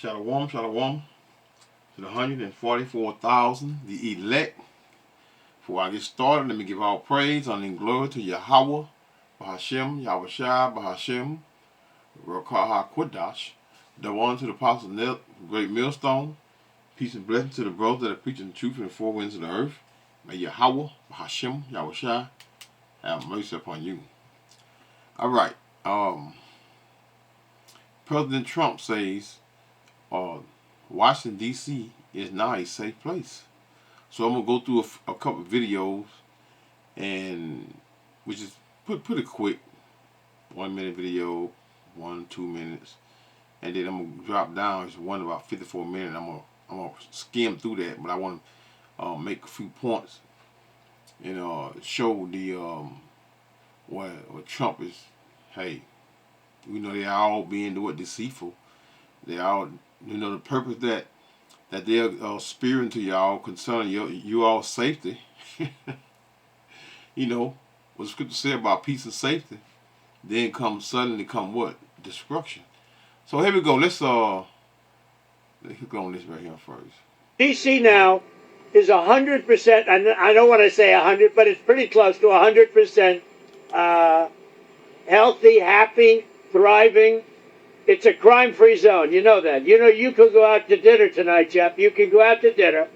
Shalom, shalom to the 144,000, the elect. Before I get started, let me give all praise, honor, and glory to Yahweh, Bahashem, Yahushua, Bahashem, Rakaha Kodash, the one to the apostle Nell, great millstone. Peace and blessing to the brothers that are preaching the truth in the four winds of the earth. May Yahweh, Bahashem, Yahushua, have mercy upon you. All right. President Trump says Washington, D.C. is now a safe place. So I'm going to go through a couple of videos, and which is pretty quick. 1 minute video, 1-2 minutes. And then I'm going to drop down. It's one about 54 minutes. I'm going to skim through that, but I want to make a few points and show the what Trump is. Hey, we know they all being deceitful. They all, the purpose that they're spearing to y'all concerning you all safety. What the scripture say about peace and safety, then suddenly come what? Destruction. So here we go. Let's click on this right here first. DC now is 100%, and I don't want to say 100, but it's pretty close to 100% healthy, happy, thriving. It's a crime-free zone. You know that. You could go out to dinner tonight, Jeff. You can go out to dinner,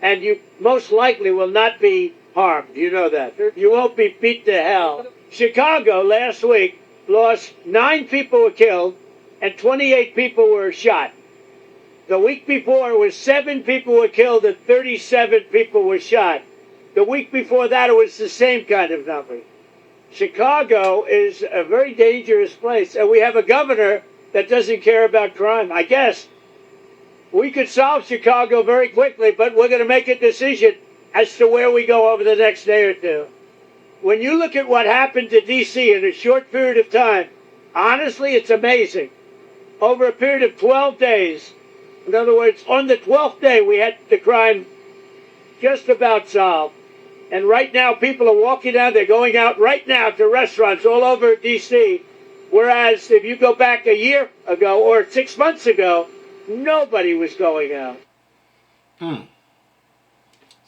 and you most likely will not be harmed. You know that. You won't be beat to hell. Chicago last week lost 9 people were killed, and 28 people were shot. The week before, it was 7 people were killed and 37 people were shot. The week before that, it was the same kind of number. Chicago is a very dangerous place, and we have a governor that doesn't care about crime. I guess we could solve Chicago very quickly, but we're going to make a decision as to where we go over the next day or two. When you look at what happened to D.C. in a short period of time, honestly, it's amazing. Over a period of 12 days, in other words, on the 12th day, we had the crime just about solved. And right now, people are walking down, they're going out right now to restaurants all over D.C., whereas if you go back a year ago or 6 months ago, nobody was going out.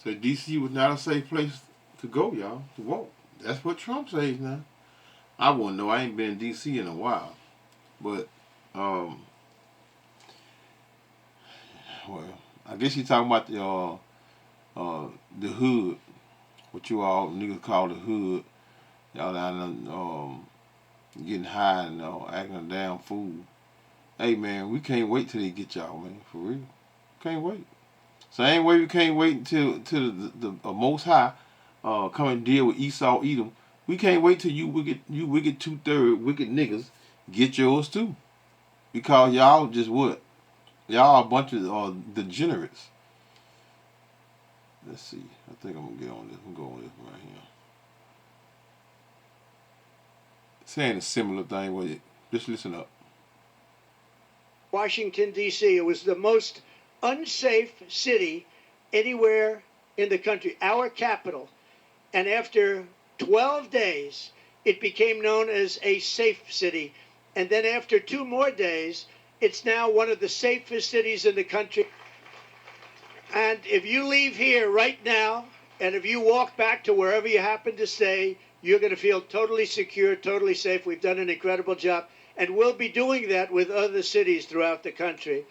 So D.C. was not a safe place to go, y'all, to vote. That's what Trump says now. I wouldn't know. I ain't been in D.C. in a while. But, well, I guess you're talking about the hood, what you all niggas call the hood. Y'all down there getting high and acting a damn fool. Hey, man, we can't wait till they get y'all, man, for real. Can't wait. Same way we can't wait until the Most High come and deal with Esau, Edom. We can't wait till you wicked 2/3 wicked niggas get yours too. Because y'all just what? Y'all a bunch of degenerates. Let's see. I think I'm going to get on this. I'm going to go on this right here. Saying a similar thing with it. Just listen up. Washington, D.C., it was the most unsafe city anywhere in the country, our capital. And after 12 days, it became known as a safe city. And then after 2 more days, it's now one of the safest cities in the country. And if you leave here right now, and if you walk back to wherever you happen to stay, you're going to feel totally secure, totally safe. We've done an incredible job. And we'll be doing that with other cities throughout the country.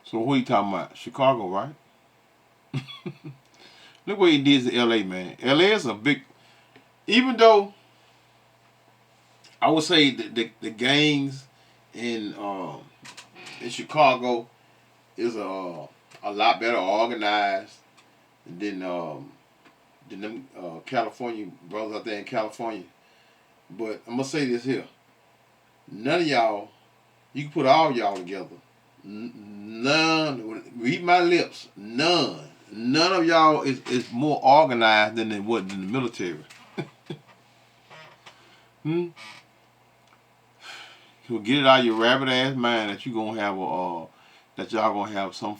So what are you talking about? Chicago, right? Look what he did to L.A., man. L.A. is a big... Even though I would say the gangs in Chicago is a lot better organized than them California brothers out there in California. But I'm gonna say this here: none of y'all, you can put all y'all together. None. Read my lips. None of y'all is more organized than the military. So get it out of your rabbit ass mind that you gonna have that y'all gonna have some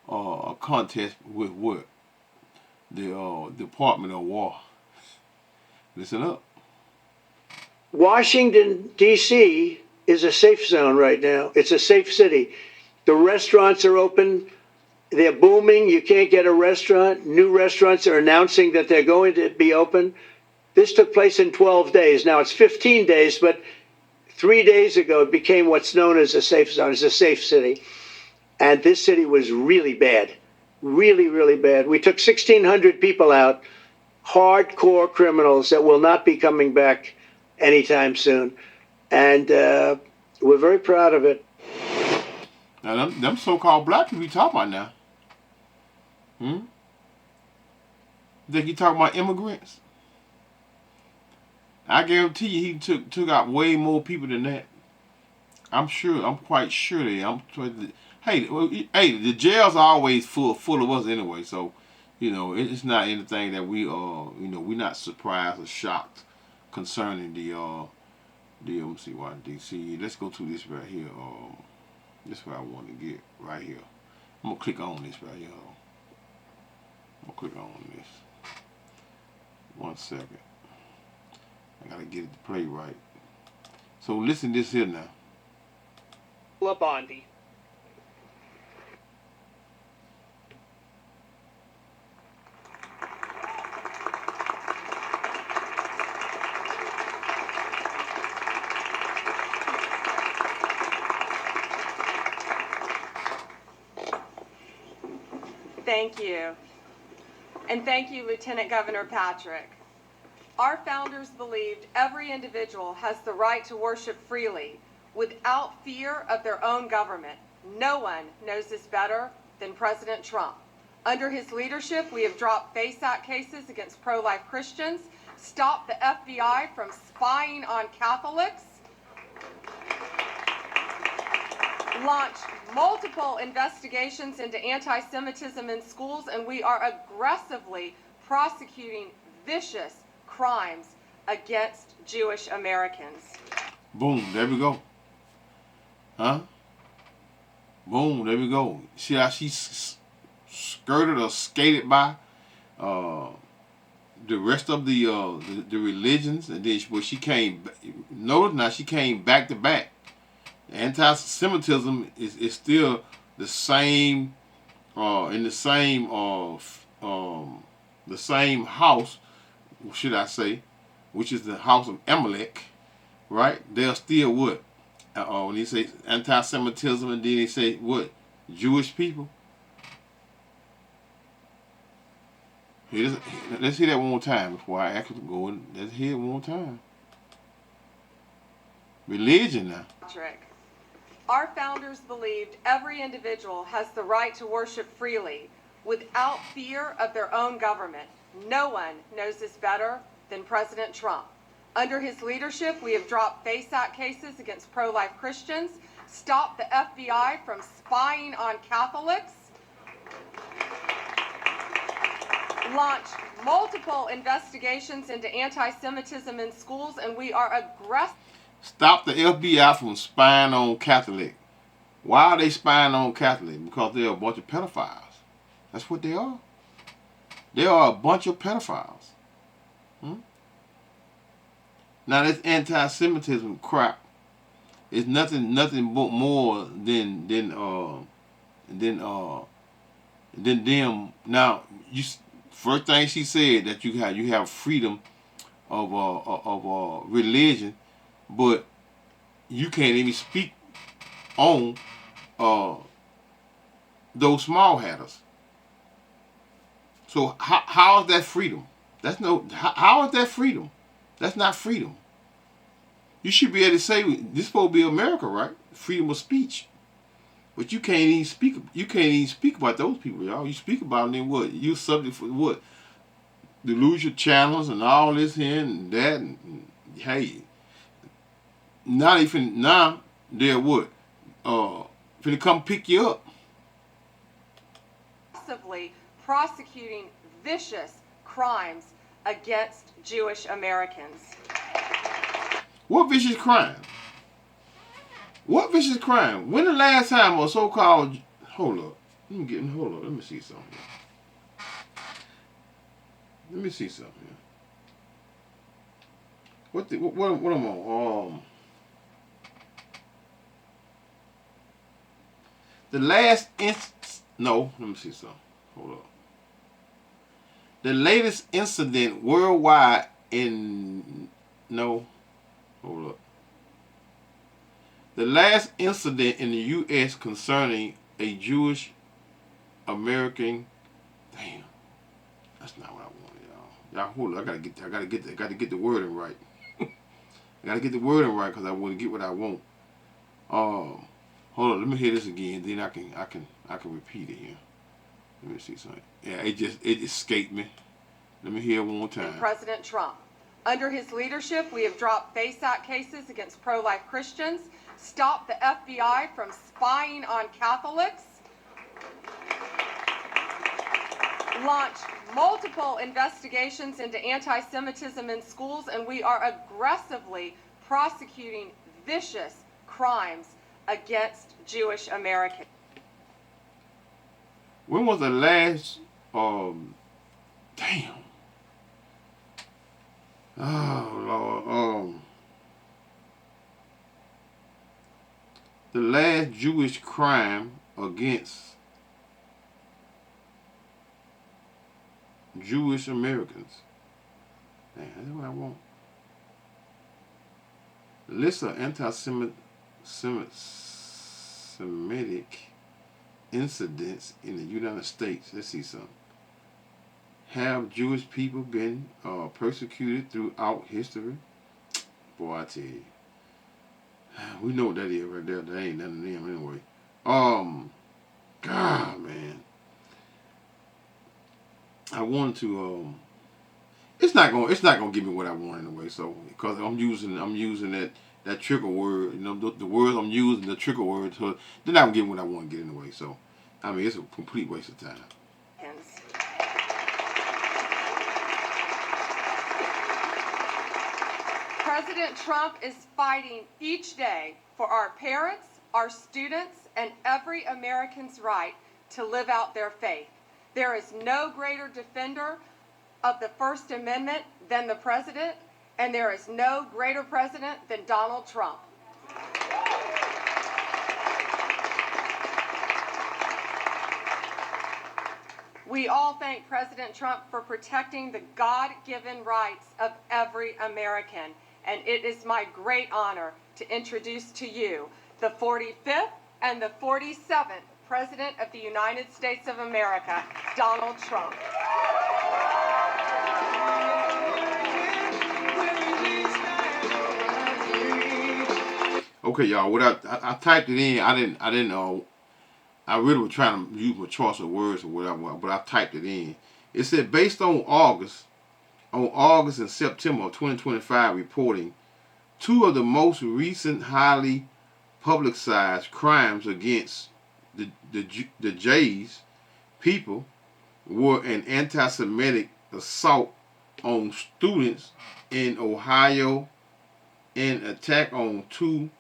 a contest with what? The Department of War. Listen up. Washington, D.C. is a safe zone right now. It's a safe city. The restaurants are open. They're booming. You can't get a restaurant. New restaurants are announcing that they're going to be open. This took place in 12 days. Now it's 15 days, but 3 days ago it became what's known as a safe zone. It's a safe city. And this city was really bad. Really, really bad. We took 1,600 people out, hardcore criminals that will not be coming back anytime soon. And we're very proud of it. Now, them so-called black people you talking about now. Think you talking about immigrants? I guarantee you he took out way more people than that. I'm quite sure hey, the jails are always full of us anyway, so, it's not anything that we're not surprised or shocked concerning the let me see why DC. Let's go to this right here. This is what I want to get right here. I'm gonna click on this right here. I'm gonna click on this. 1 second. I gotta get it to play right. So listen to this here now. La Bondi. Thank you. And thank you, Lieutenant Governor Patrick. Our founders believed every individual has the right to worship freely without fear of their own government. No one knows this better than President Trump. Under his leadership, we have dropped FACE cases against pro-life Christians, stopped the FBI from spying on Catholics, launched multiple investigations into anti-Semitism in schools, and we are aggressively prosecuting vicious crimes against Jewish Americans. Boom, there we go. Huh? Boom, there we go. See how she skirted or skated by the rest of the religions, and then she came. Notice now she came back to back. Anti-Semitism is still the same in the same house, should I say, which is the house of Amalek, right? They're still what? When you say anti-Semitism, and then they say what? Jewish people. Let's hear that one more time before I actually go in. Let's hear it one more time. Religion now. Our founders believed every individual has the right to worship freely without fear of their own government. No one knows this better than President Trump. Under his leadership, we have dropped FACE cases against pro-life Christians, stopped the FBI from spying on Catholics, launched multiple investigations into anti-Semitism in schools, and we are aggressive. Stop the FBI from spying on Catholic. Why are they spying on Catholic? Because they're a bunch of pedophiles. That's what they are. They are a bunch of pedophiles. Now this anti-Semitism crap is nothing more than them. Now, first thing she said that you have freedom of religion, but you can't even speak on those small hatters. So how is that freedom? How is that freedom? That's not freedom. You should be able to say this is supposed to be America, right? Freedom of speech. But you can't even speak. You can't even speak about those people, y'all. You speak about them, what? You subject for what? Delusional channels and all this here and that. And hey, not even now. They're what? Finna come pick you up. Aggressively prosecuting vicious crimes against Jewish Americans. What vicious crime? What vicious crime? When the last time a so-called... Hold up. Let me see something. Let me see something. What am I on? The last no, let me see something. Hold up. The latest incident worldwide in no, hold up. The last incident in the U.S. concerning a Jewish American. Damn, that's not what I wanted, y'all. Y'all hold up. I gotta get the wording right. I gotta get the wording right because I want to get what I want. Hold on. Let me hear this again. Then I can repeat it here. Let me see something. Yeah, it escaped me. Let me hear it one more time. President Trump. Under his leadership, we have dropped FACE Act cases against pro-life Christians, stopped the FBI from spying on Catholics, launched multiple investigations into anti-Semitism in schools, and we are aggressively prosecuting vicious crimes against Jewish Americans. When was the last, oh Lord, the last Jewish crime against Jewish Americans? Man, that's what I want. List of anti-Semitic incidents in the United States. Let's see something. Have Jewish people been persecuted throughout history? Boy, I tell you. We know what that is right there. That ain't none of them anyway. God, man. I wanted to it's not gonna give me what I want anyway, so because I'm using that trigger word, you know, the words I'm using, the trigger words, so they're not gonna give me what I want to get anyway. So I mean, it's a complete waste of time. President Trump is fighting each day for our parents, our students, and every American's right to live out their faith. There is no greater defender of the First Amendment than the president, and there is no greater president than Donald Trump. We all thank President Trump for protecting the God-given rights of every American, and it is my great honor to introduce to you the 45th and the 47th President of the United States of America, Donald Trump. Okay, y'all. What I typed it in. I didn't know. I really was trying to use my choice of words or whatever, but I typed it in. It said based on August and September of 2025 reporting, two of the most recent highly publicized crimes against the Jays people were an anti-Semitic assault on students in Ohio and attack on two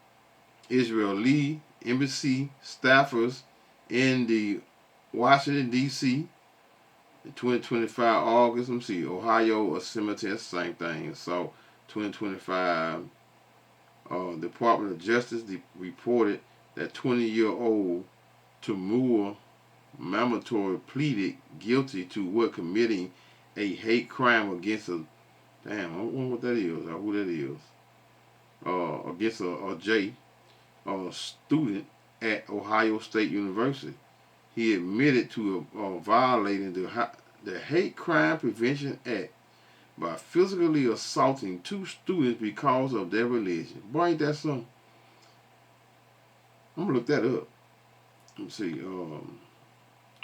Israeli embassy staffers in the Washington, D.C. in 2025 August. Let me see. Ohio, a cemetery, same thing. So 2025 Department of Justice reported that 20-year-old Tamur Mamator pleaded guilty to committing a hate crime against a I don't know what that is or who that is. Against a J student at Ohio State University. He admitted to violating the Hate Crime Prevention Act by physically assaulting two students because of their religion. Boy, ain't that something? I'm gonna look that up. Let's see.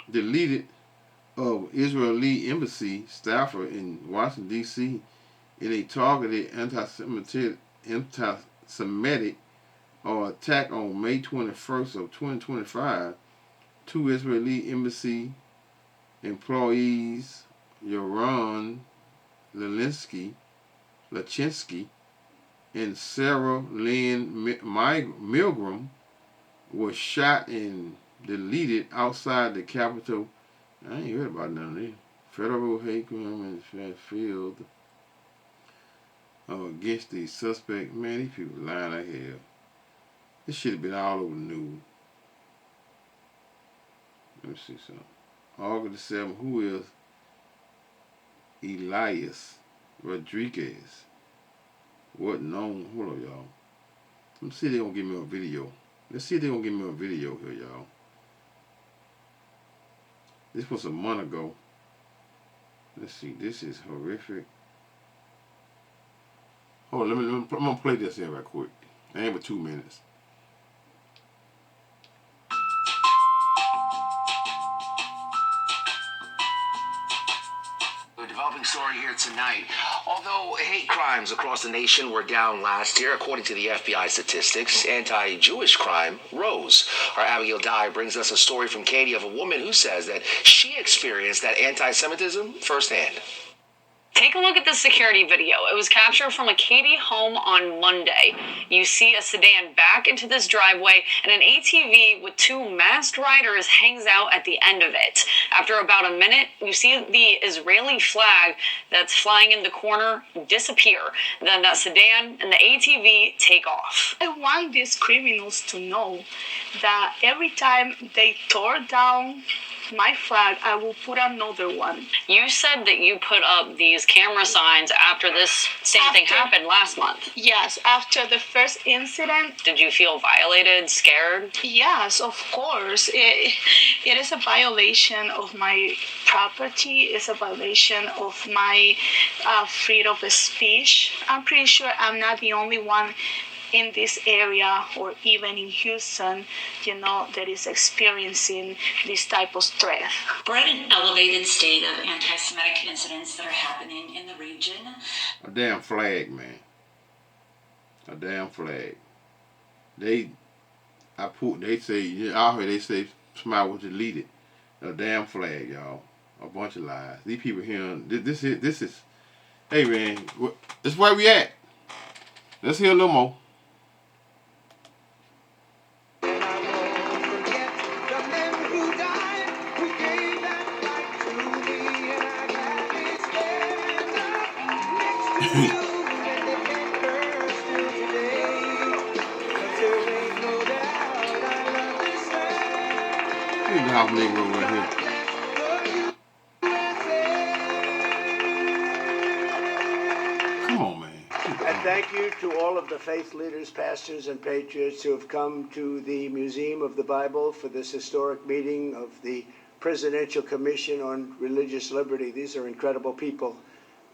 Deleted of Israeli embassy staffer in Washington, D.C. in a targeted anti-Semitic attack on May 21st of 2025. Two Israeli embassy employees, Yaron Lachinsky and Sarah Lynn Milgram, were shot and deleted outside the Capitol. I ain't heard about none of this. Federal hate crime in field against the suspect. Man, these people lying like hell. This should have been all over the news. Let me see something. August the 7th. Who is Elias Rodriguez? What known? Hold on, y'all. Let's see if they're going to give me a video. Let's see if they're going to give me a video here, y'all. This was a month ago. Let's see. This is horrific. Hold on. I'm going to play this in right quick. It ain't but 2 minutes. Developing story here tonight. Although hate crimes across the nation were down last year, according to the FBI statistics, anti-Jewish crime rose. Our Abigail Dye brings us a story from Katie of a woman who says that she experienced that anti-Semitism firsthand. Take a look at this security video. It was captured from a Katy home on Monday. You see a sedan back into this driveway, and an ATV with 2 masked riders hangs out at the end of it. After about a minute, you see the Israeli flag that's flying in the corner disappear. Then that sedan and the ATV take off. I want these criminals to know that every time they tore down my flag, I will put another one. You said that you put up these camera signs after this same thing happened last month. Yes, after the first incident. Did you feel violated, scared? Yes, of course. It is a violation of my property. It's a violation of my freedom of speech. I'm pretty sure I'm not the only one in this area or even in Houston, that is experiencing this type of threat. We're at an elevated state of anti-Semitic incidents that are happening in the region. A damn flag, man. A damn flag. They say, I heard they say somebody was deleted. A damn flag, y'all. A bunch of lies. These people here, this is, hey man, this is where we at. Let's hear a little more. House Negro right here. Come on, man. And thank you to all of the faith leaders, pastors, and patriots who have come to the Museum of the Bible for this historic meeting of the Presidential Commission on Religious Liberty. These are incredible people.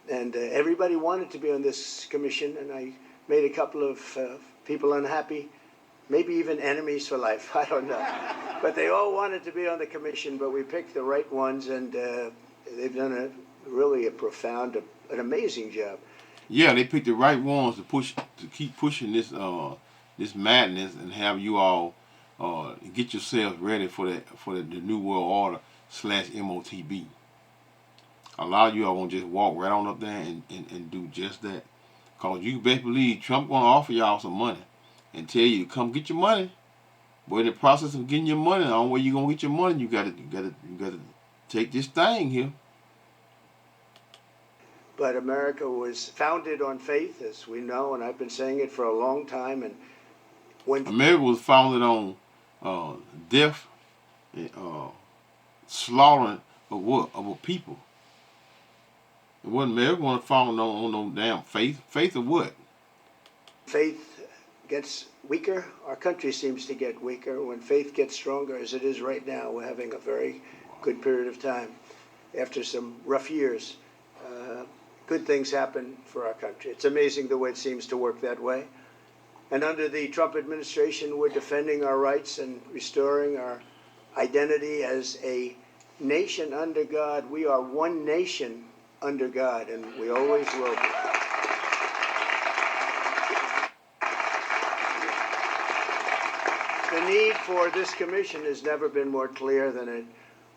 And everybody wanted to be on this commission, and I made a couple of people unhappy. Maybe even enemies for life, I don't know. But they all wanted to be on the commission, but we picked the right ones, and they've done really a profound, an amazing job. Yeah, they picked the right ones to keep pushing this this madness and have you all get yourselves ready for the New World Order / MOTB. A lot of you all want to just walk right on up there and do just that. Because you best believe Trump going to offer y'all some money and tell you to come get your money. But in the process of getting your money, the only way you're going to get your money, you got to take this thing here. But America was founded on faith, as we know, and I've been saying it for a long time. And when America was founded on death and slaughtering of what? Of a people. It wasn't America founded on no damn faith. Faith of what? faith gets weaker, our country seems to get weaker. When faith gets stronger, as it is right now, we're having a very good period of time. After some rough years, good things happen for our country. It's amazing the way it seems to work that way. And under the Trump administration, we're defending our rights and restoring our identity as a nation under God. We are one nation under God, and we always will be. The need for this commission has never been more clear than it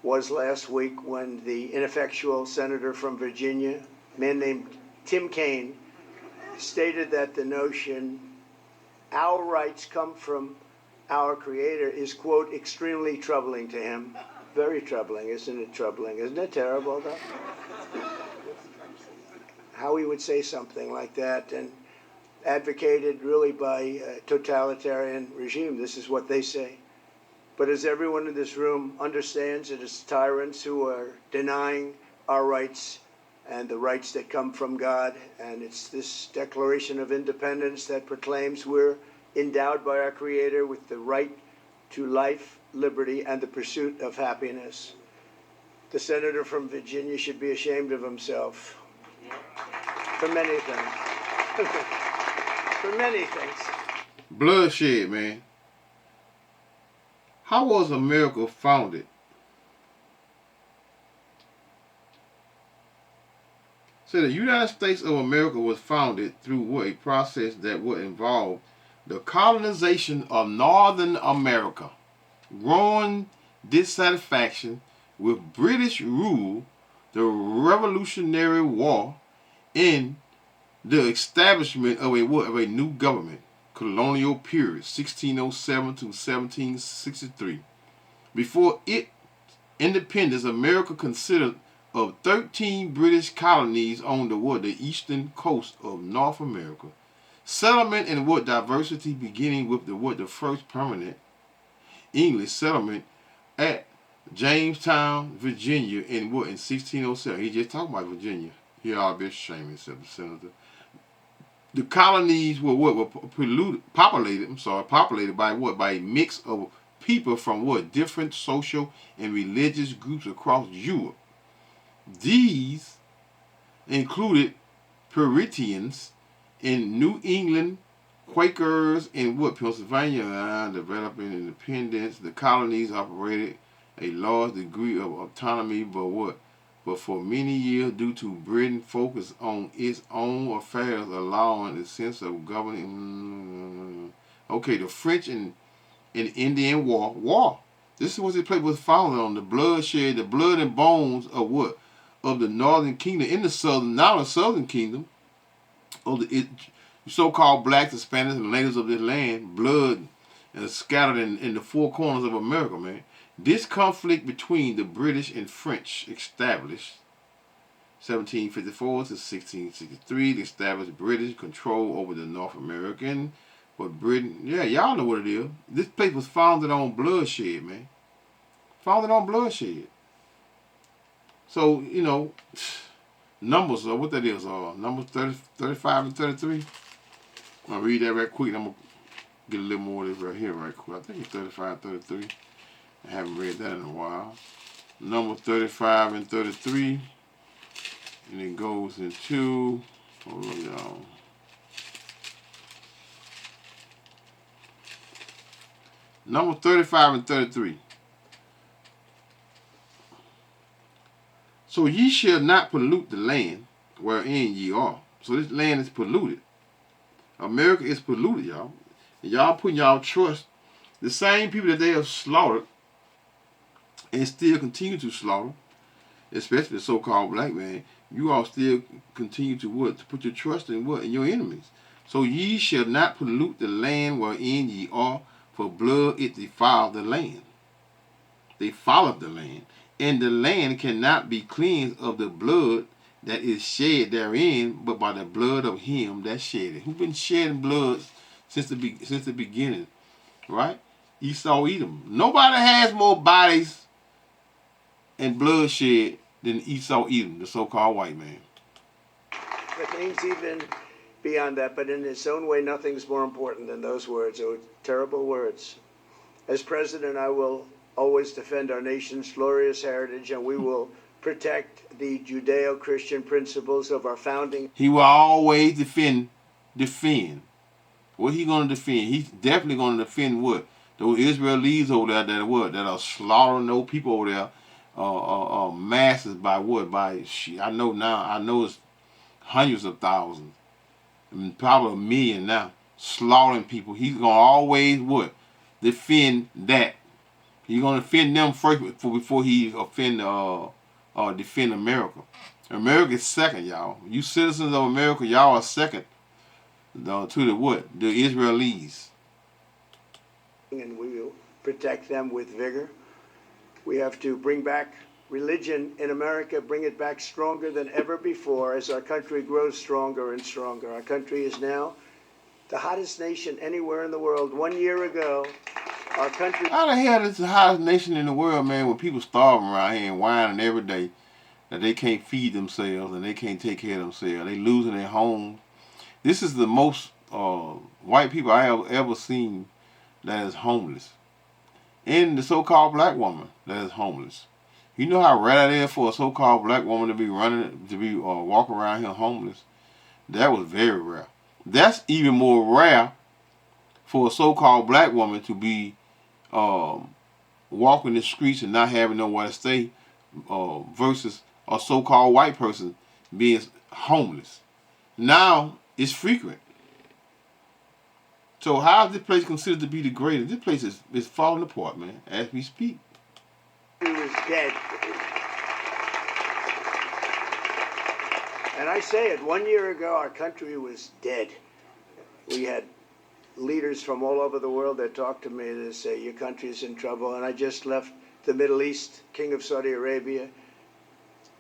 was last week when the ineffectual senator from Virginia, a man named Tim Kaine, stated that the notion our rights come from our Creator is, quote, extremely troubling to him. Very troubling, isn't it troubling? Isn't it terrible, though? How he would say something like that, and advocated really by a totalitarian regime. This is what they say. But as everyone in this room understands, it is tyrants who are denying our rights and the rights that come from God. And it's this Declaration of Independence that proclaims we're endowed by our Creator with the right to life, liberty, and the pursuit of happiness. The senator from Virginia should be ashamed of himself for many things. For many things. Bloodshed, man. How was America founded? So the United States of America was founded through what? A process that would involve the colonization of Northern America, growing dissatisfaction with British rule, the Revolutionary War, and the establishment of a new government, colonial period, 1607 to 1763. Before its independence, America consisted of 13 British colonies on the eastern coast of North America. Settlement and diversity beginning with the first permanent English settlement at Jamestown, Virginia in 1607. He just talked about Virginia. He ought to be ashamed of himself, the senator. The colonies were populated by by a mix of people from different social and religious groups across Europe. These included Puritans in New England, Quakers in Pennsylvania, developing independence. The colonies operated a large degree of autonomy, but for many years, due to Britain focus on its own affairs, allowing a sense of governing. Okay, the French and Indian War. This is what this place was founded on: the bloodshed, the blood and bones of of the Northern Kingdom in the Southern Kingdom of the so-called blacks, Hispanics, and natives of this land. Blood scattered in the four corners of America, man. This conflict between the British and French established 1754 to 1663 to establish British control over the North American. But Britain, yeah, y'all know what it is. This place was founded on bloodshed, man. Founded on bloodshed. So, Numbers, what that is, Numbers 35 and 33. I'll read that right quick. I'm going to get a little more of this right here right quick. I think it's 35, 33. I haven't read that in a while. Numbers 35 and 33. And it goes into, hold on, y'all. Numbers 35 and 33. So ye shall not pollute the land wherein ye are. So this land is polluted. America is polluted, y'all. And y'all putting y'all trust, the same people that they have slaughtered and still continue to slaughter, especially the so-called black man, you all still continue to to put your trust in in your enemies. So ye shall not pollute the land wherein ye are, for blood it defiled the land. They followed the land. And the land cannot be cleansed of the blood that is shed therein, but by the blood of him that shed it. Who's been shedding blood since the beginning, right? Esau, Edom. Nobody has more bodies and bloodshed than Esau, Edom, the so-called white man. But things even beyond that, but in its own way, nothing's more important than those words. They were terrible words. As president, I will always defend our nation's glorious heritage, and we will protect the Judeo-Christian principles of our founding. He will always defend. What he going to defend? He's definitely going to defend what? Those Israelis over there that are slaughtering those people over there, masses by what? I know it's hundreds of thousands, probably a million now, slaughtering people. He's going to always what? Defend that. He's going to defend them first before he defend America. America is second, y'all. You citizens of America, y'all are second to the what? The Israelis. And we will protect them with vigor. We have to bring back religion in America, bring it back stronger than ever before as our country grows stronger and stronger. Our country is now the hottest nation anywhere in the world. 1 year ago, Our country. How the hell is the hottest nation in the world, man, when people starving around here and whining every day that they can't feed themselves and they can't take care of themselves. They losing their homes. This is the most white people I have ever seen that is homeless. And the so-called black woman that is homeless. You know how rare it is for a so-called black woman to be walking around here homeless? That was very rare. That's even more rare for a so-called black woman to be walking the streets and not having nowhere to stay versus a so-called white person being homeless. Now it's frequent. So how is this place considered to be the greatest? This place is falling apart, man, as we speak. He was dead. And I say it, 1 year ago our country was dead. We had leaders from all over the world that talked to me to say your country is in trouble. And I just left the Middle East, King of Saudi Arabia,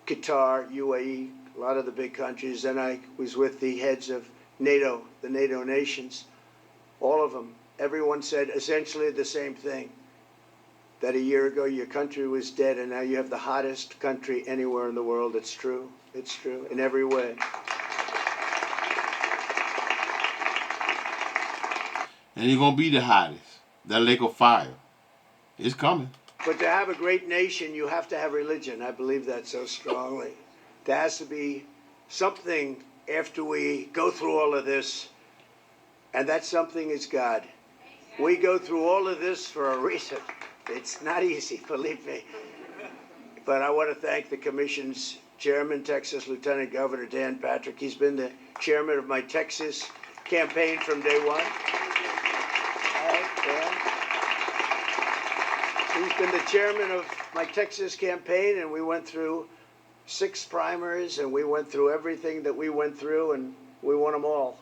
Qatar, UAE, a lot of the big countries. Then I was with the heads of NATO, the NATO nations, all of them. Everyone said essentially the same thing, that a year ago your country was dead and now you have the hottest country anywhere in the world. It's true. It's true in every way. And you're going to be the hottest. That lake of fire. It's coming. But to have a great nation, you have to have religion. I believe that so strongly. There has to be something after we go through all of this, and that something is God. We go through all of this for a reason. It's not easy, believe me. But I want to thank the Commission's chairman, Texas Lieutenant Governor Dan Patrick. He's been the chairman of my Texas campaign from day one. He's been the chairman of my Texas campaign, and we went through 6 primaries, and we went through everything that we went through, and we won them all.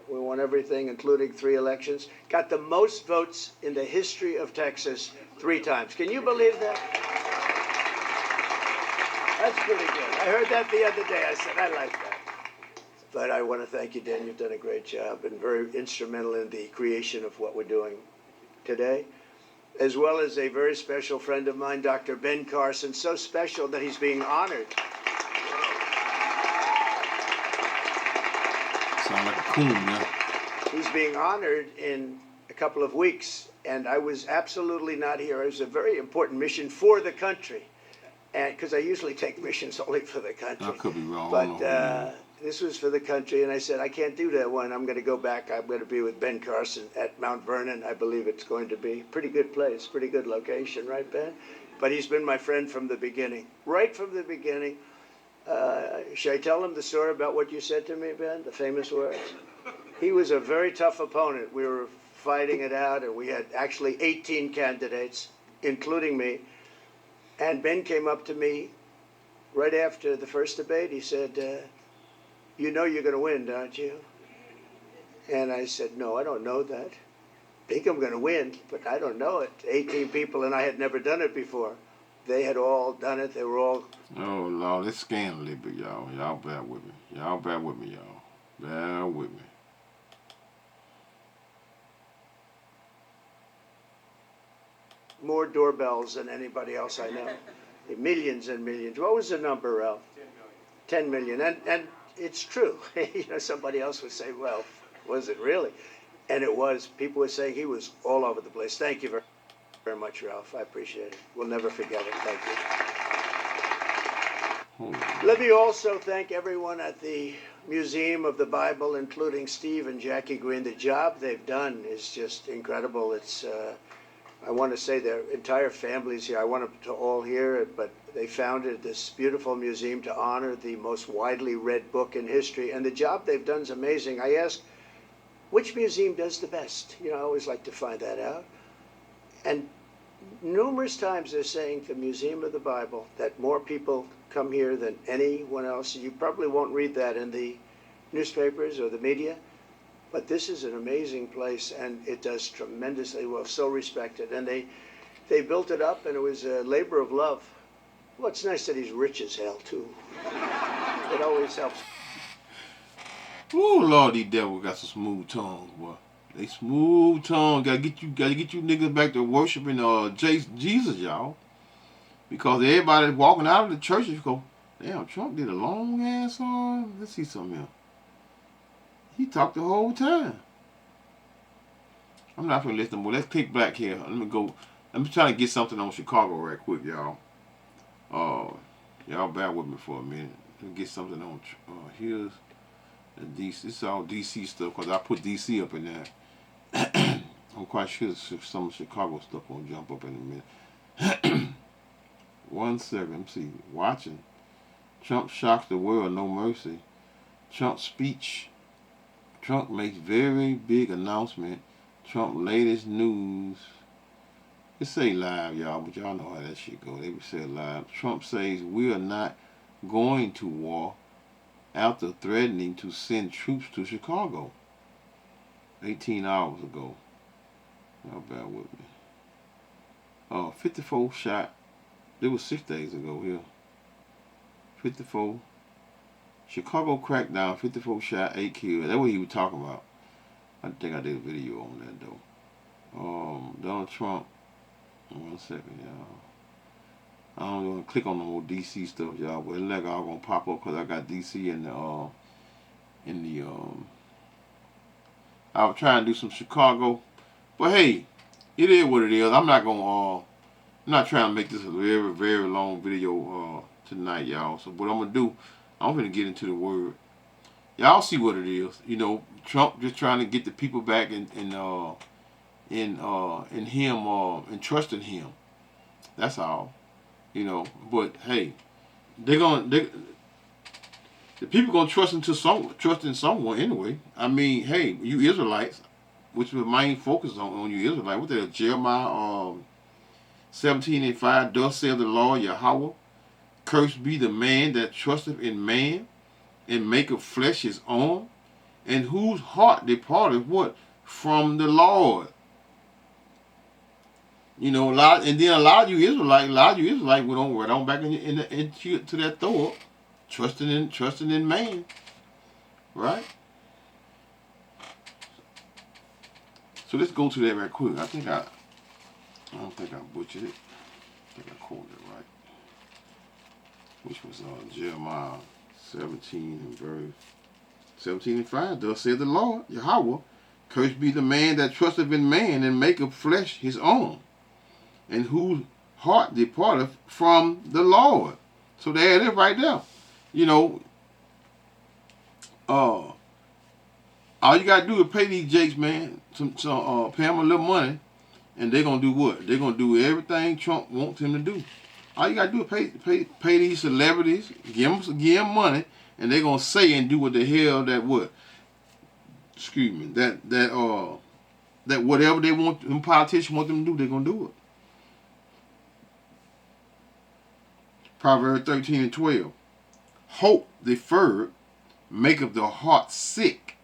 We won everything, including 3 elections. Got the most votes in the history of Texas 3 times. Can you believe that? That's pretty good. I heard that the other day. I said, I like that. But I want to thank you, Dan. You've done a great job and very instrumental in the creation of what we're doing today, as well as a very special friend of mine, Dr. Ben Carson, so special that he's being honored. Sound like a coon, yeah. He's being honored in a couple of weeks, and I was absolutely not here. It was a very important mission for the country, and because I usually take missions only for the country. I could be wrong. But this was for the country, and I said, I can't do that one. I'm going to go back. I'm going to be with Ben Carson at Mount Vernon. I believe it's going to be a pretty good place, pretty good location, right, Ben? But he's been my friend from the beginning, right from the beginning. Should I tell him the story about what you said to me, Ben, the famous words? He was a very tough opponent. We were fighting it out, and we had actually 18 candidates, including me. And Ben came up to me right after the first debate. He said, you know you're going to win, don't you? And I said, no, I don't know that. I think I'm going to win, but I don't know it. 18 people, and I had never done it before. They had all done it. They were all... Oh, Lord, it's scanning a little bit, y'all. Y'all bear with me. Y'all bear with me, y'all. Bear with me. More doorbells than anybody else I know. Millions and millions. What was the number, Ralph? 10 million. 10 million. And it's true. You know, somebody else would say, well, was it really? And it was. People were saying he was all over the place. Thank you very much, Ralph. I appreciate it. We'll never forget it. Thank you. Let me also thank everyone at the Museum of the Bible, including Steve and Jackie Green. The job they've done is just incredible. It's I want to say their entire family's here. I want them to all hear it, but they founded this beautiful museum to honor the most widely read book in history. And the job they've done is amazing. I asked, which museum does the best? You know, I always like to find that out. And numerous times they're saying the Museum of the Bible, that more people come here than anyone else. You probably won't read that in the newspapers or the media. But this is an amazing place, and it does tremendously well, so respected. And they built it up, and it was a labor of love. Well, it's nice that he's rich as hell, too. It always helps. Oh, Lord, these devils got some smooth tongues, boy. They smooth tongue. Gotta get you niggas back to worshiping Jesus, y'all. Because everybody walking out of the churches go, damn, Trump did a long ass song. Let's see something else. He talked the whole time. I'm not gonna listen more. Let's click back here. Let me go. Let me try to get something on Chicago right quick, y'all. Y'all bear with me for a minute. Let me get something on. Here's the DC. This is all DC stuff because I put DC up in there. I'm quite sure some Chicago stuff will jump up in a minute. 1 second. Let me see. Watching. Trump shocks the world. No mercy. Trump speech. Trump makes very big announcement. Trump latest news. It say live, y'all, but y'all know how that shit go. They say live. Trump says we are not going to war after threatening to send troops to Chicago. 18 hours ago. Y'all bear with me. 54 shot. It was 6 days ago here. 54. Chicago crackdown. 54 shot, 8 killed. That's what he was talking about. I think I did a video on that though. Donald Trump. 1 second, y'all. I don't want to click on no more DC stuff, y'all, but it's like all gonna pop up because I got DC in the I was trying to do some Chicago, but hey, it is what it is. I'm not trying to make this a very, very long video tonight, y'all. So what I'm gonna do, I'm gonna get into the word. Y'all see what it is. You know, Trump just trying to get the people back in him and trusting him. That's all. You know, but hey, the people gonna trust in someone anyway. I mean, hey, you Israelites, which was my main focus on you Israelites. What the Jeremiah 17:5, thus saith the Lord Yahweh, cursed be the man that trusteth in man, and maketh flesh his own, and whose heart departeth what? From the Lord. You know, a lot of you Israelites went on back into that throw up, trusting in man, right? So let's go to that right quick. I don't think I butchered it. I think I quoted it right. Which was Jeremiah 17 and verse 17:5. Thus saith the Lord Yahweh, cursed be the man that trusteth in man, and maketh flesh his own, and whose heart departeth from the Lord. So there it is right there. You know, all you gotta do is pay these jakes, man, pay them a little money, and they're gonna do what? They're gonna do everything Trump wants him to do. All you gotta do is pay these celebrities, give them money, and they're gonna say and do what the hell that whatever they want, them politicians want them to do, they're gonna do it. Proverbs 13:12. Hope deferred maketh the heart sick,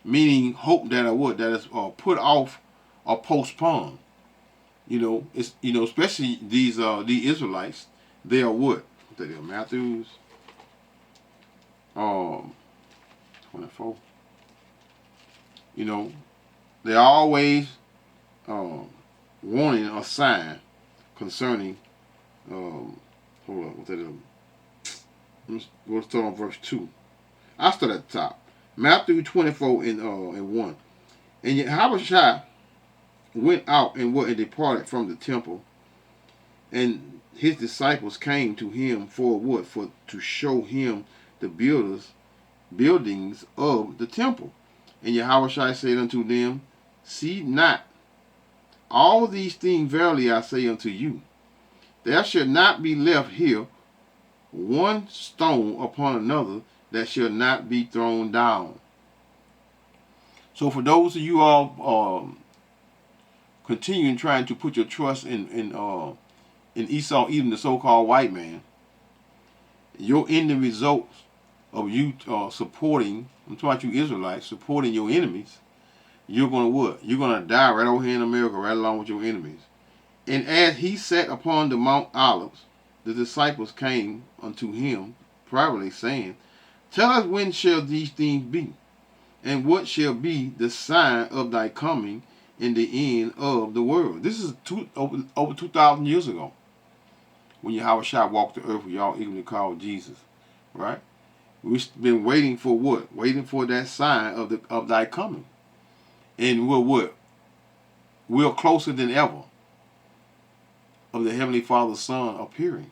meaning hope that is put off or postponed. You know, it's especially these the Israelites. They are what? They are Matthews 24. You know, they're always wanting a sign concerning hold on, let's start on verse 2. I'll start at the top. Matthew 24 and 1. And Yahweh went out and departed from the temple, and his disciples came to him for what? For to show him the buildings of the temple. And Yahweh said unto them, see not all these things, verily I say unto you, there shall not be left here one stone upon another that shall not be thrown down. So for those of you all continuing trying to put your trust in Esau, even the so-called white man, your ending results of you supporting, I'm talking about you Israelites, supporting your enemies, you're going to what? You're going to die right over here in America, right along with your enemies. And as he sat upon the Mount Olives, the disciples came unto him privately, saying, tell us when shall these things be? And what shall be the sign of thy coming in the end of the world? This is over 2,000 years ago, when Yahushua walked the earth, we all equally called Jesus, right? We've been waiting for what? Waiting for that sign of thy coming. And we're what? We're closer than ever of the Heavenly Father's Son appearing.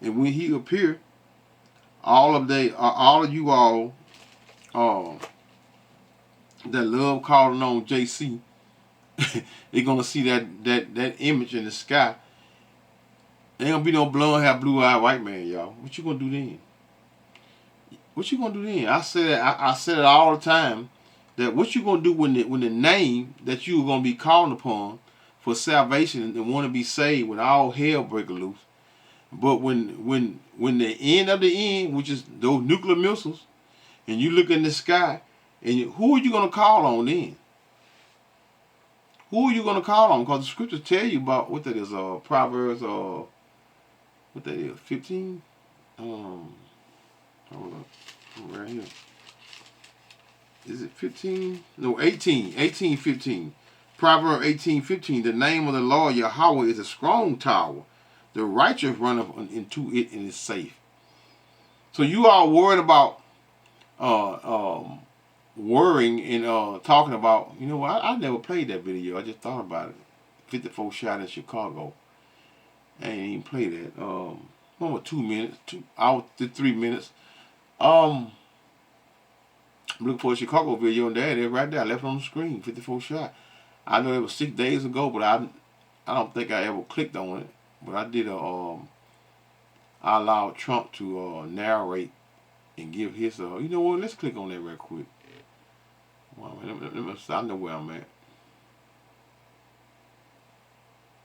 And when He appear, all of you all that love calling on JC, they're gonna see that image in the sky. There ain't gonna be no blonde hair, blue-eyed white man, y'all. What you gonna do then? What you gonna do then? I said it all the time, that what you gonna do when the name that you are gonna be called upon for salvation and want to be saved, when all hell break loose. But when the end of the end, which is those nuclear missiles, and you look in the sky, and who are you gonna call on then? Who are you gonna call on? Because the scriptures tell you about what that is. Proverbs. What that is? 15. Hold up. Right here. Is it 15? No, 18. 18:15. Proverbs 18:15. The name of the Lord Yahweh is a strong tower. The righteous runneth into it and is safe. So you are worried about worrying and talking about, you know what, I never played that video. I just thought about it. 54 shot in Chicago. I ain't even play that. 2 minutes, 2 hours to 3 minutes. I'm looking for a Chicago video, and there it is right there. I left it on the screen, 54 shot. I know it was 6 days ago, but I don't think I ever clicked on it. But I did I allowed Trump to narrate and give his you know what, let's click on that real quick. Well, I know where I'm at.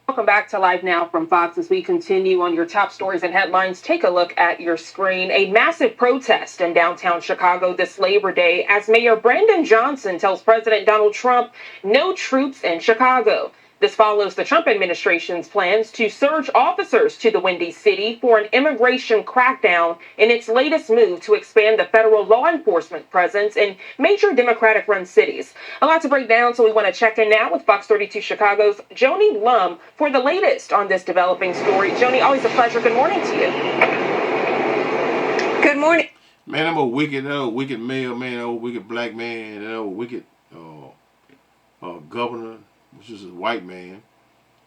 Welcome back to Live Now from Fox. As we continue on your top stories and headlines, take a look at your screen. A massive protest in downtown Chicago this Labor Day as Mayor Brandon Johnson tells President Donald Trump no troops in Chicago. This follows the Trump administration's plans to surge officers to the Windy City for an immigration crackdown in its latest move to expand the federal law enforcement presence in major Democratic-run cities. A lot to break down, so we want to check in now with Fox 32 Chicago's Joni Lum for the latest on this developing story. Joni, always a pleasure. Good morning to you. Good morning. Man, I'm a wicked male man, old wicked black man, and old wicked governor, which is a white man.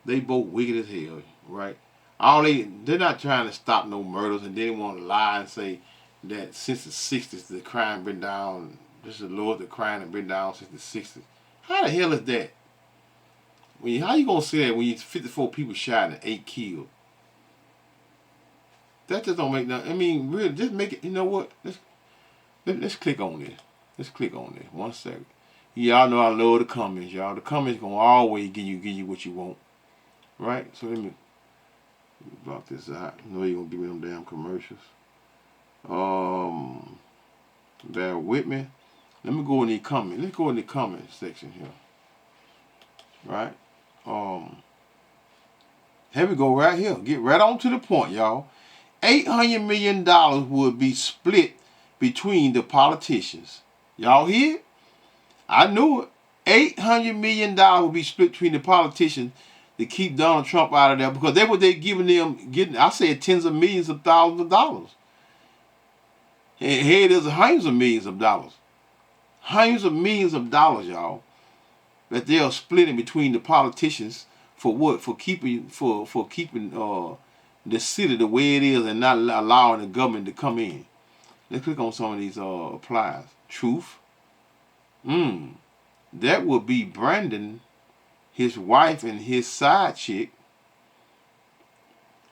They both wicked as hell, right? They're not trying to stop no murders, and they want to lie and say that since the 60s the crime been down. This is the Lord, the crime has been down since the 60s. How the hell is that? How you gonna say that when you 54 people shot and 8 killed? That just don't make no. I mean, really, just make it. You know what? Let's click on this. Let's click on this. 1 second. Y'all know I love the comments, y'all. The comments gonna always give you what you want, right? So let me block this out. I know you gonna give me them damn commercials. Bear with me. Let me go in the comments. Let's go in the comment section here, right? Here we go right here. Get right on to the point, y'all. $800 million would be split between the politicians. Y'all hear it? I knew it. $800 million would be split between the politicians to keep Donald Trump out of there, because that's what they're getting. I said tens of millions of thousands of dollars. And here it is, hundreds of millions of dollars. Hundreds of millions of dollars, y'all, that they are splitting between the politicians for what? For keeping the city the way it is and not allowing the government to come in. Let's click on some of these applies. Truth. That would be Brandon, his wife, and his side chick.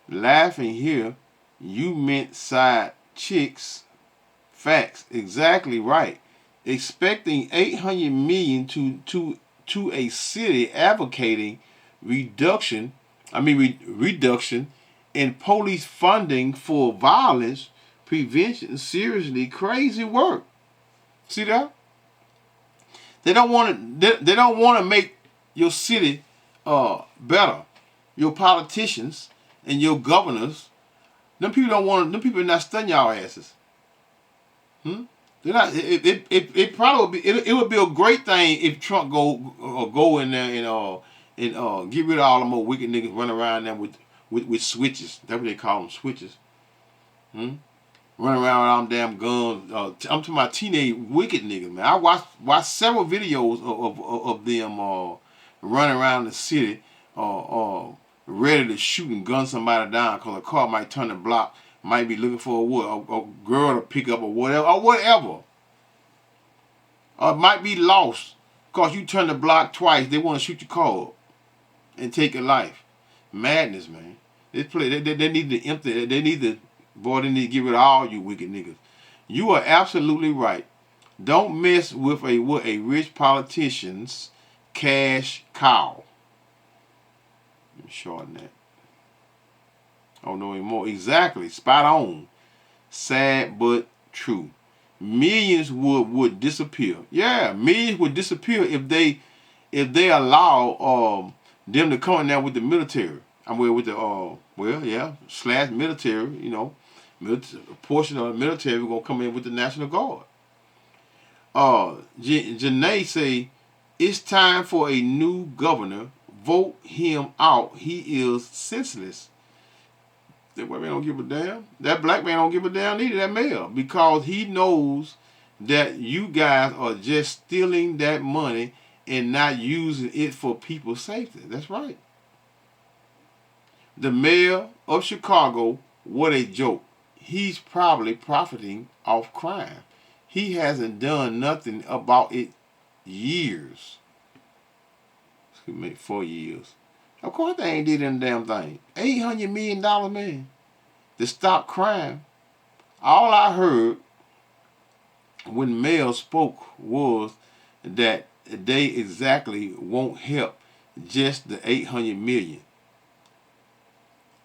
Laughing here. You meant side chicks. Facts. Exactly right. Expecting $800 million to a city advocating reduction in police funding for violence prevention. Seriously, crazy work. See that? They don't want to make your city better. Your politicians and your governors, them people don't want. Them people are not studying y'all asses. They're not. It probably it would be a great thing if Trump go in there and get rid of all them old wicked niggas running around there with switches. That's what they call them, switches. Hmm? Running around with all them damn guns. I'm talking about teenage wicked niggas, man. I watched several videos of them running around the city, ready to shoot and gun somebody down because a car might turn the block, might be looking for a girl to pick up or whatever, or it might be lost because you turn the block twice. They want to shoot your car up and take your life. Madness, man. They need to empty. They need to. Boy, they need to get rid of all you wicked niggas. You are absolutely right. Don't mess with a rich politician's cash cow. Let me shorten that. Oh, no anymore. Exactly. Spot on. Sad but true. Millions would disappear. Yeah, millions would disappear if they allow them to come in there with the military. With the slash military, you know. A portion of the military we're gonna come in with the National Guard. Janae say it's time for a new governor. Vote him out. He is senseless. That white man don't give a damn. That black man don't give a damn either. That male, because he knows that you guys are just stealing that money and not using it for people's safety. That's right. The mayor of Chicago, what a joke. He's probably profiting off crime. He hasn't done nothing about it years. It's gonna make 4 years. Of course they ain't did them damn thing. $800 million, man, to stop crime. All I heard when Mayor spoke was that they exactly won't help just the $800 million.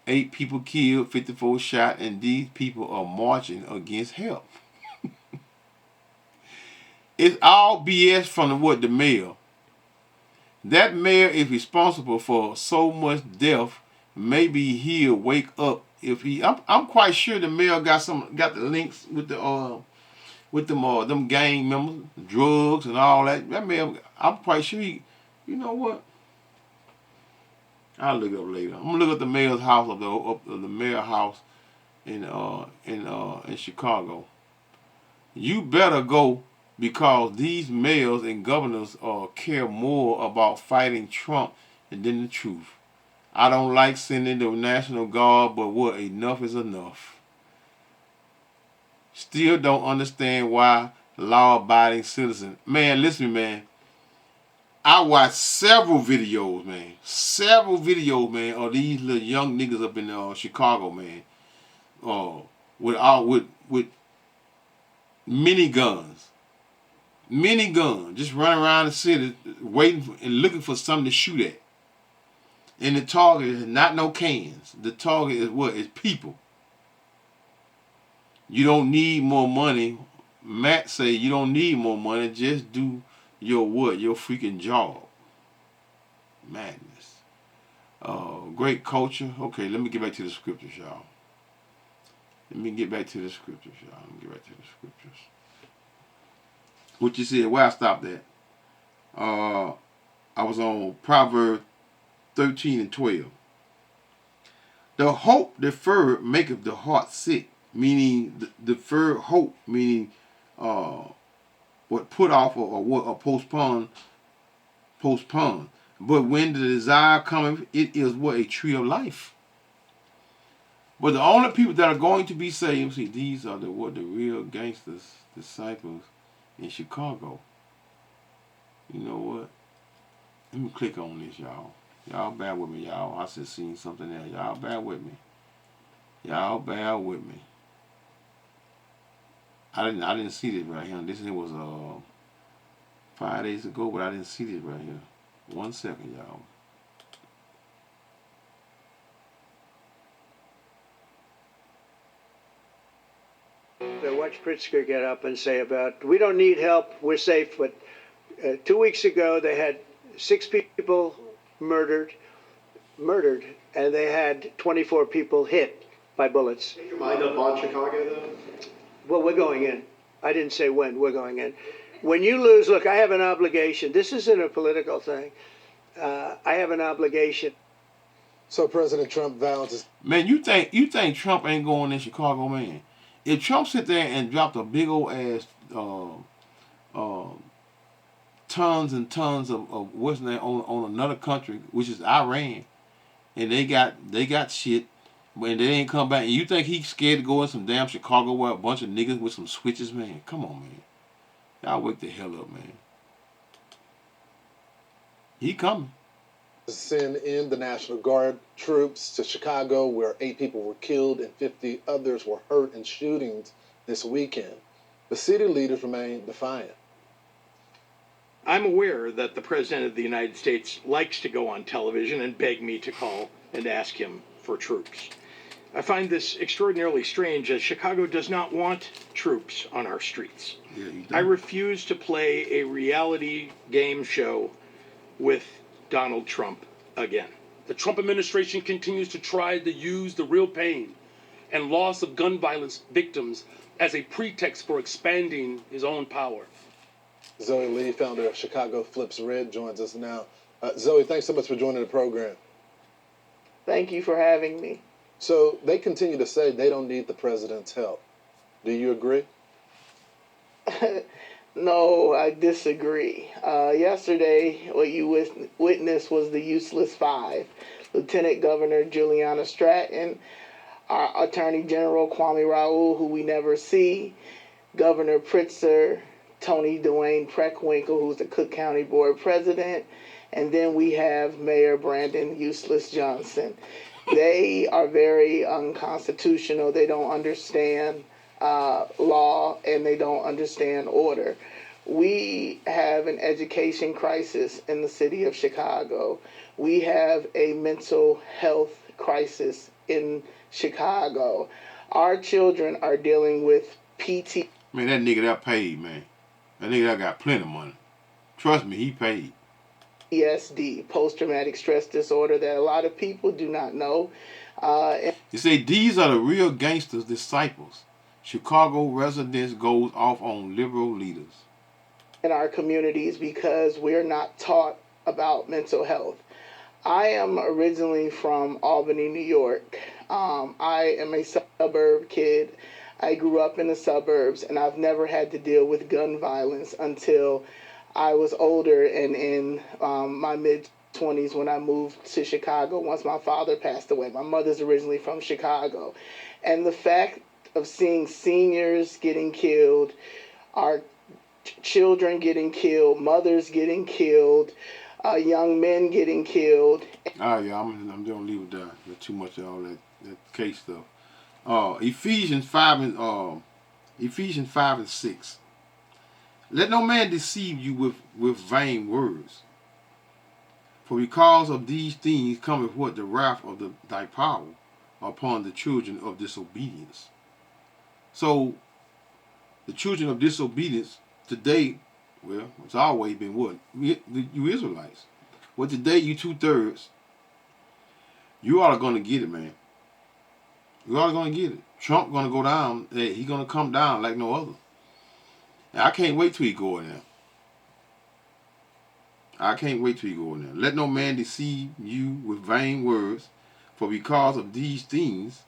8 people killed, 54 shot, and these people are marching against help. It's all BS from the mayor. That mayor is responsible for so much death. Maybe he'll wake up if he. I'm quite sure the mayor got the links with them gang members, drugs and all that. That mayor, I'm quite sure he. You know what? I'll look it up later. I'm gonna look at the mayor's house of the mayor house in Chicago. You better go, because these mayors and governors care more about fighting Trump than the truth. I don't like sending the National Guard, but what? Enough is enough. Still don't understand why law-abiding citizens. Man, listen, man. I watched several videos, man, of these little young niggas up in Chicago, man, with miniguns, just running around the city waiting and looking for something to shoot at. And the target is not no cans. The target is what? It's people. You don't need more money. Matt say you don't need more money. Just do your freaking job. Madness. Great culture. Okay, let me get back to the scriptures, y'all. What you said, where I stopped at? I was on Proverbs 13 and 12. The hope deferred maketh the heart sick. Meaning, deferred hope, meaning what put off or postpone. But when the desire cometh, it is what? A tree of life. But the only people that are going to be saved, see, these are the real gangsters, disciples in Chicago. You know what? Let me click on this, y'all. Y'all bear with me, y'all. I just seen something there. Y'all bear with me. I didn't see this right here. This was 5 days ago, but I didn't see this right here. 1 second, y'all. So watch Pritzker get up and say about, we don't need help, we're safe. But 2 weeks ago, they had 6 people murdered, and they had 24 people hit by bullets. Make your mind up on Chicago, though? Well, we're going in. I didn't say when we're going in. When you lose, look, I have an obligation. This isn't a political thing. I have an obligation. So President Trump vows. Man, you think Trump ain't going in Chicago, man? If Trump sit there and dropped a big old ass tons and tons of what's name on another country, which is Iran, and they got shit, and they ain't come back, and you think he's scared to go in some damn Chicago where a bunch of niggas with some switches, man? Come on, man. Y'all wake the hell up, man. He coming. Send in the National Guard troops to Chicago, where 8 people were killed and 50 others were hurt in shootings this weekend. The city leaders remain defiant. I'm aware that the President of the United States likes to go on television and beg me to call and ask him for troops. I find this extraordinarily strange, as Chicago does not want troops on our streets. Yeah, I refuse to play a reality game show with Donald Trump again. The Trump administration continues to try to use the real pain and loss of gun violence victims as a pretext for expanding his own power. Zoe Lee, founder of Chicago Flips Red, joins us now. Zoe, thanks so much for joining the program. Thank you for having me. So they continue to say they don't need the president's help. Do you agree? No, I disagree. Yesterday, what you witnessed was the useless 5. Lieutenant Governor Juliana Stratton, our Attorney General Kwame Raoul, who we never see, Governor Pritzker, Tony Dwayne Preckwinkle, who's the Cook County Board President, and then we have Mayor Brandon Useless Johnson. They are very unconstitutional. They don't understand law, and they don't understand order. We have an education crisis in the city of Chicago. We have a mental health crisis in Chicago. Our children are dealing with PT. Man, that nigga that paid, man. That nigga that got plenty of money. Trust me, he paid. PTSD, post-traumatic stress disorder, that a lot of people do not know. You say these are the real gangsters' disciples. Chicago residents goes off on liberal leaders. In our communities, because we're not taught about mental health. I am originally from Albany, New York. I am a suburb kid. I grew up in the suburbs, and I've never had to deal with gun violence until I was older and in my mid-20s when I moved to Chicago once my father passed away. My mother's originally from Chicago. And the fact of seeing seniors getting killed, our children getting killed, mothers getting killed, young men getting killed. All right, yeah, I'm gonna leave it there. There's too much of all that case stuff. Ephesians 5 and 6. Let no man deceive you with vain words. For because of these things cometh what the wrath of thy power upon the children of disobedience. So the children of disobedience today, well, it's always been what? You Israelites. Well, today you 2/3. You all are going to get it, man. You all are going to get it. Trump going to go down. He's going to come down like no other. And I can't wait till he go in there. I can't wait till he go in there. Let no man deceive you with vain words, for because of these things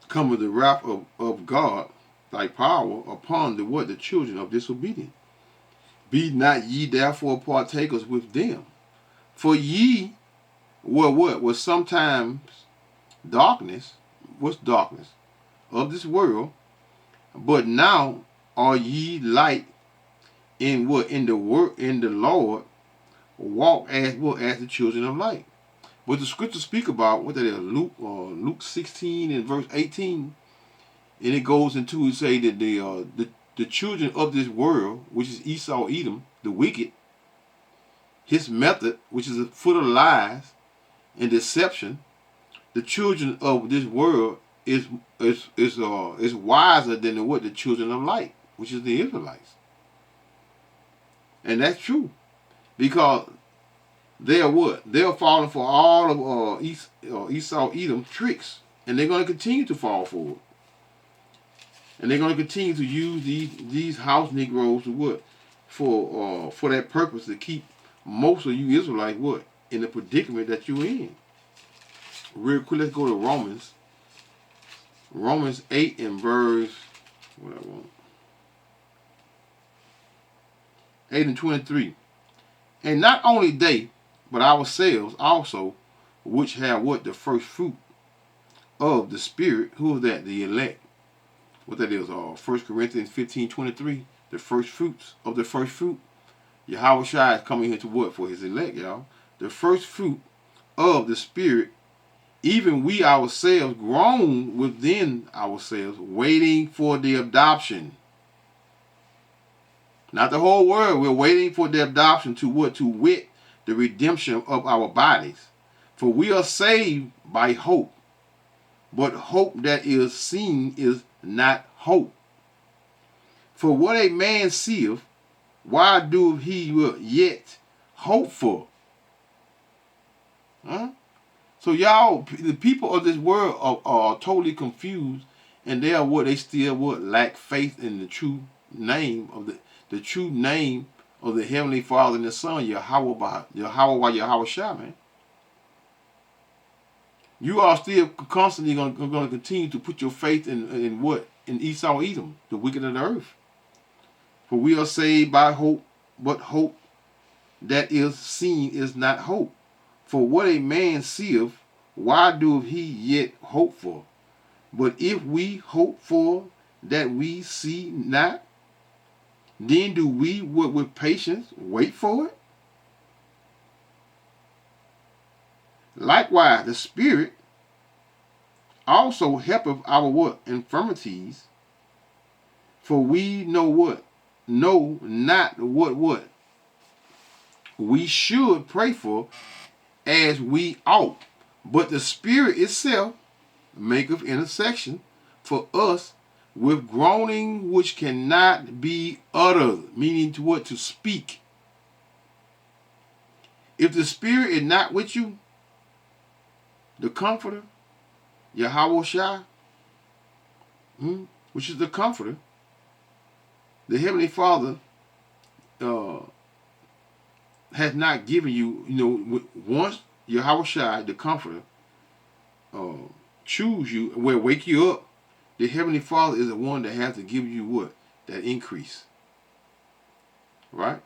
cometh the wrath of God, thy power, upon the children of disobedience. Be not ye therefore partakers with them. For ye were what? Was sometimes darkness. What's darkness? Of this world. But now are ye light in what? In the Lord. Walk as the children of light. But the scriptures speak about what that is, Luke 16 and verse 18, and it goes into it say that the children of this world, which is Esau, Edom, the wicked, his method, which is full of lies and deception, the children of this world is wiser than what the children of light, which is the Israelites, and that's true. Because they are what? They are falling for all of Esau, Edom tricks. And they're going to continue to fall for it. And they're going to continue to use these house Negroes to what? For that purpose, to keep most of you Israelites what? In the predicament that you're in. Real quick, let's go to Romans. Romans 8 and verse, what I want? 8 and 23. And not only they, but ourselves also, which have what? The first fruit of the Spirit. Who is that? The elect. What that is? 1 Corinthians 15:23. The first fruits of the first fruit. Yahweh Shai is coming here to what? For his elect, y'all. The first fruit of the Spirit. Even we ourselves groan within ourselves, waiting for the adoption. Not the whole world. We're waiting for the adoption to what? To wit, the redemption of our bodies. For we are saved by hope. But hope that is seen is not hope. For what a man seeth, why do he yet hope for? Huh? So y'all, the people of this world are totally confused, and they are what? They still what? Lack faith in the true name of the true name of the Heavenly Father and the Son, Yahweh Shai, man. You are still constantly going to continue to put your faith in what? In Esau Edom, the wicked of the earth. For we are saved by hope, but hope that is seen is not hope. For what a man seeth, why doeth he yet hope for? But if we hope for that we see not, then do we with patience wait for it? Likewise, the Spirit also helpeth our what? Infirmities. For we know what? Know not what we should pray for as we ought. But the Spirit itself maketh intercession for us with groaning which cannot be uttered. Meaning to what? To speak. If the Spirit is not with you, the Comforter, Yahweh Shai, which is the Comforter, the Heavenly Father has not given you, once Yahweh Shai, the Comforter, choose you, wake you up, the Heavenly Father is the one that has to give you what? That increase. Right?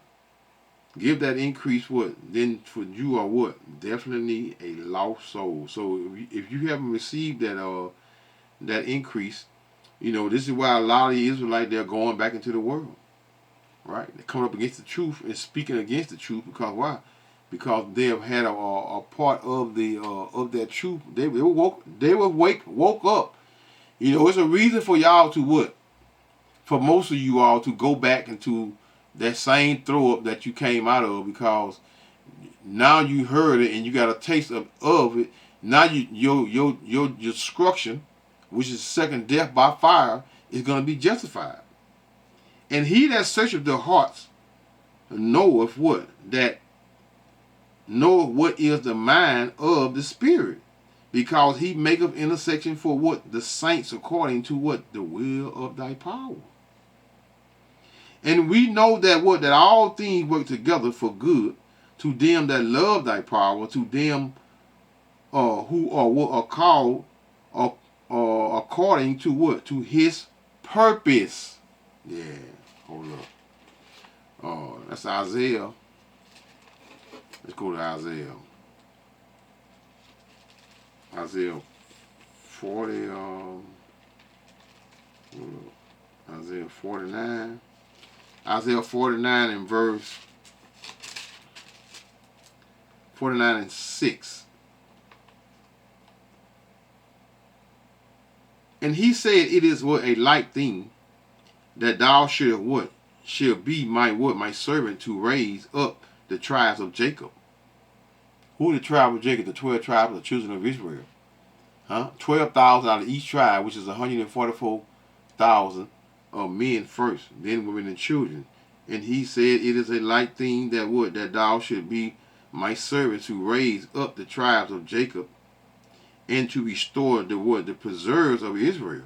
Give that increase what? Then for you are what? Definitely a lost soul. So if you haven't received that increase, this is why a lot of the Israelites, they're going back into the world. Right? They're coming up against the truth and speaking against the truth. Because why? Because they have had a part of that truth. They woke up. It's a reason for y'all to what? For most of you all to go back into that same throw up that you came out of, because now you heard it and you got a taste of it. Now your destruction, which is second death by fire, is going to be justified. And he that searcheth the hearts knoweth what? That knoweth what is the mind of the Spirit, because he maketh intercession for what? The saints, according to what? The will of thy power. And we know that what? That all things work together for good to them that love thy power, to them who are called according to what? To his purpose. Yeah, hold up. That's Isaiah. Let's go to Isaiah. Isaiah 40. Isaiah 49. Isaiah 49 and verse 49 and 6. And he said, it is what? A light thing that thou shalt what? Shall be my what? My servant, to raise up the tribes of Jacob. Who are the tribe of Jacob? The 12 tribes of the children of Israel. 12,000 out of each tribe, which is 144,000 of men first, then women and children. And he said, it is a light thing that would, that thou should be my servant, to raise up the tribes of Jacob, and to restore the what? The preserves of Israel.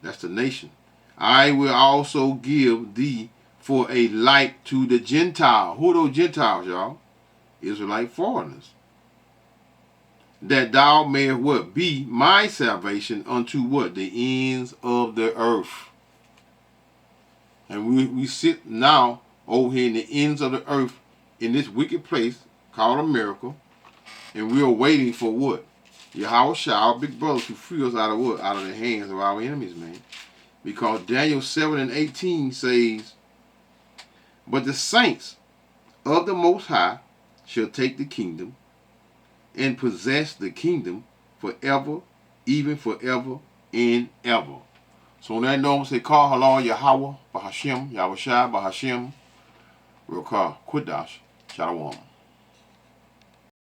That's the nation. I will also give thee for a light to the Gentile. Who are those Gentiles, y'all? Israelite foreigners. That thou mayest what? Be my salvation unto what? The ends of the earth. And we sit now over here in the ends of the earth in this wicked place called America. And we are waiting for what? Yahweh Shah, our big brother, to free us out of what? Out of the hands of our enemies, man. Because Daniel 7:18 says, but the saints of the Most High shall take the kingdom and possess the kingdom forever, even forever and ever. So on that note, I'm say, call halal Yahweh, Bahashem, Yahweh Shai, Bahashem, Rokah, Qudash, Shalom.